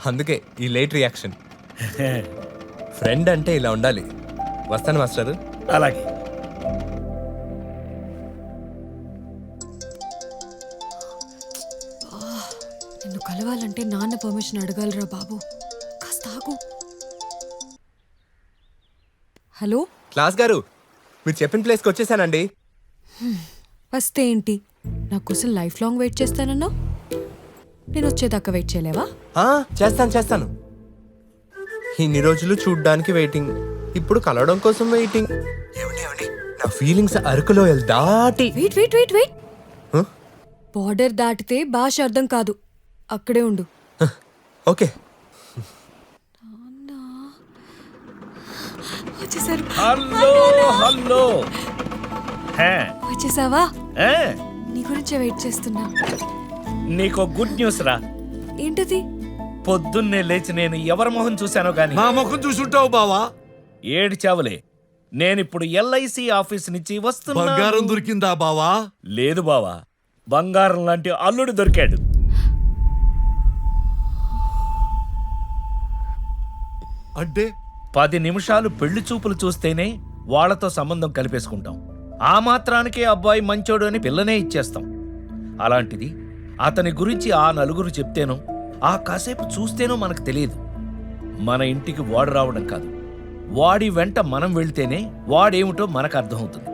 అందుకే ఈ late reaction. Friend అంటే ఇలా ఉండాలి. వస్తాను మాస్టారు. అలాగే. నిన్ను కలవాలంటే నాన్న పర్మిషన్ అడగాలిరా బాబు. కాస్త ఆగు. హలో క్లాస్ గారు, మీరు చెప్పిన ప్లేస్కి వచ్చేసానండి. వస్తే ఏంటి, నా కోసం లైఫ్ లాంగ్ వెయిట్ చేస్తానన్నా? నేను వచ్చేదాకా వెయిట్ చేయలేవా? చేస్తాను. ఇన్ని రోజులు చూడ్డానికి వెయిటింగ్, ఇప్పుడు కలవడం కోసం వెయిటింగ్. ఏమండి, నా ఫీలింగ్స్ అరకులో దాటి. Wait wait wait wait Huh? Border దాటితే భాష అర్థం కాదు, అక్కడే ఉండు. ఓకే. వచ్చేసారు. హలో. వచ్చేసావా? నీ గురించే వెయిట్ చేస్తున్నా. నీకో గుడ్ న్యూస్ రా. ఏంటది? పొద్దున్నే లేచి నేను ఎవరి మొహం చూశానో గాని మా ముఖం చూసుంటావు బావా. ఏడ్చావులే. నేనిప్పుడు ఎల్ఐసి ఆఫీస్ నుంచి వస్తున్నా. బంగారం దొరికిందా బావా? లేదు బావా, బంగారం లాంటి అల్లుడు దొరికాడు. అంటే 10 నిమిషాలు పెళ్లి చూపులు చూస్తేనే వాళ్లతో సంబంధం కలిపేసుకుంటాం. ఆ మాత్రానికే అబ్బాయి మంచోడు అని పిల్లనే ఇచ్చేస్తాం. అలాంటిది అతని గురించి ఆ నలుగురు చెప్తేనో, ఆ కాసేపు చూస్తేనో మనకు తెలియదు. మన ఇంటికి వాడు రావడం కాదు, వాడి వెంట మనం వెళ్తేనే వాడేమిటో మనకు అర్థమవుతుంది.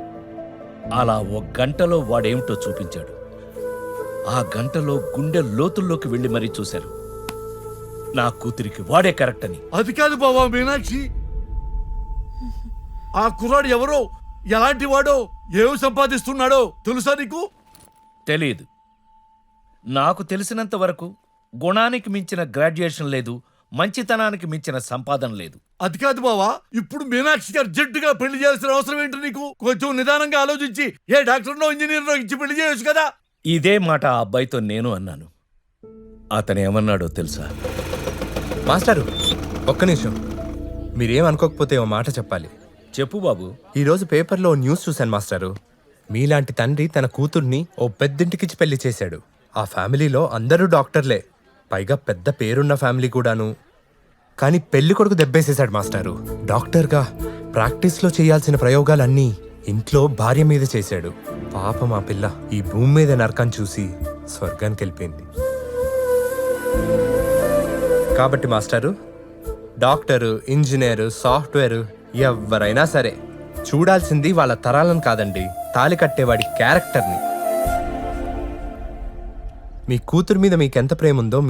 అలా 1 గంటలో వాడేమిటో చూపించాడు. ఆ గంటలో గుండె లోతుల్లోకి వెళ్లి మరీ చూశారు. నా కూతురికి వాడే కరెక్ట్ అని. అది కాదు బావా మీనాక్షి, ఆ కుర్రాడు ఎవరో, ఎలాంటి వాడో, ఏం సంపాదిస్తున్నాడో తెలుసా నీకు? తెలియదు. నాకు తెలిసినంత వరకు గుణానికి మించిన గ్రాడ్యుయేషన్ లేదు, మంచితనానికి మించిన సంపాదన లేదు. అది కాదు బావా, ఇప్పుడు మీనాక్షికి అర్జెంటుగా పెళ్లి చేయాల్సిన అవసరం ఏంటి నీకు? కొంచెం నిదానంగా ఆలోచించి ఏ డాక్టర్నో ఇంజనీర్నో ఇచ్చి పెళ్లి చేయొచ్చు కదా. ఇదే మాట ఆ అబ్బాయితో నేను అన్నాను. అతను ఏమన్నాడో తెలుసా? మాస్టారు, ఒక్క నిమిషం. మీరేం అనుకోకపోతే ఓ మాట చెప్పాలి. చెప్పు బాబు. ఈరోజు పేపర్లో న్యూస్ చూశాను మాస్టారు. మీలాంటి తండ్రి తన కూతుర్ని ఓ పెద్దింటికిచ్చి పెళ్లి చేశాడు. ఆ ఫ్యామిలీలో అందరూ డాక్టర్లే, పైగా పెద్ద పేరున్న ఫ్యామిలీ కూడాను. కానీ పెళ్లి కొడుకు దెబ్బేసేశాడు మాస్టారు. డాక్టర్గా ప్రాక్టీస్లో చేయాల్సిన ప్రయోగాలన్నీ ఇంట్లో భార్య మీద చేశాడు. పాపం ఆ పిల్ల ఈ భూమి మీద నరకం చూసి స్వర్గానికి వెళ్ళిపోయింది. కాబట్టి మాస్టారు, డాక్టరు, ఇంజనీరు, సాఫ్ట్వేరు ఎవరైనా సరే చూడాల్సింది వాళ్ళ తరాలను కాదండి, తాళి కట్టేవాడి క్యారెక్టర్ని. మీ కూతురు మీద మీకెంత ప్రేమ ఉందో మీ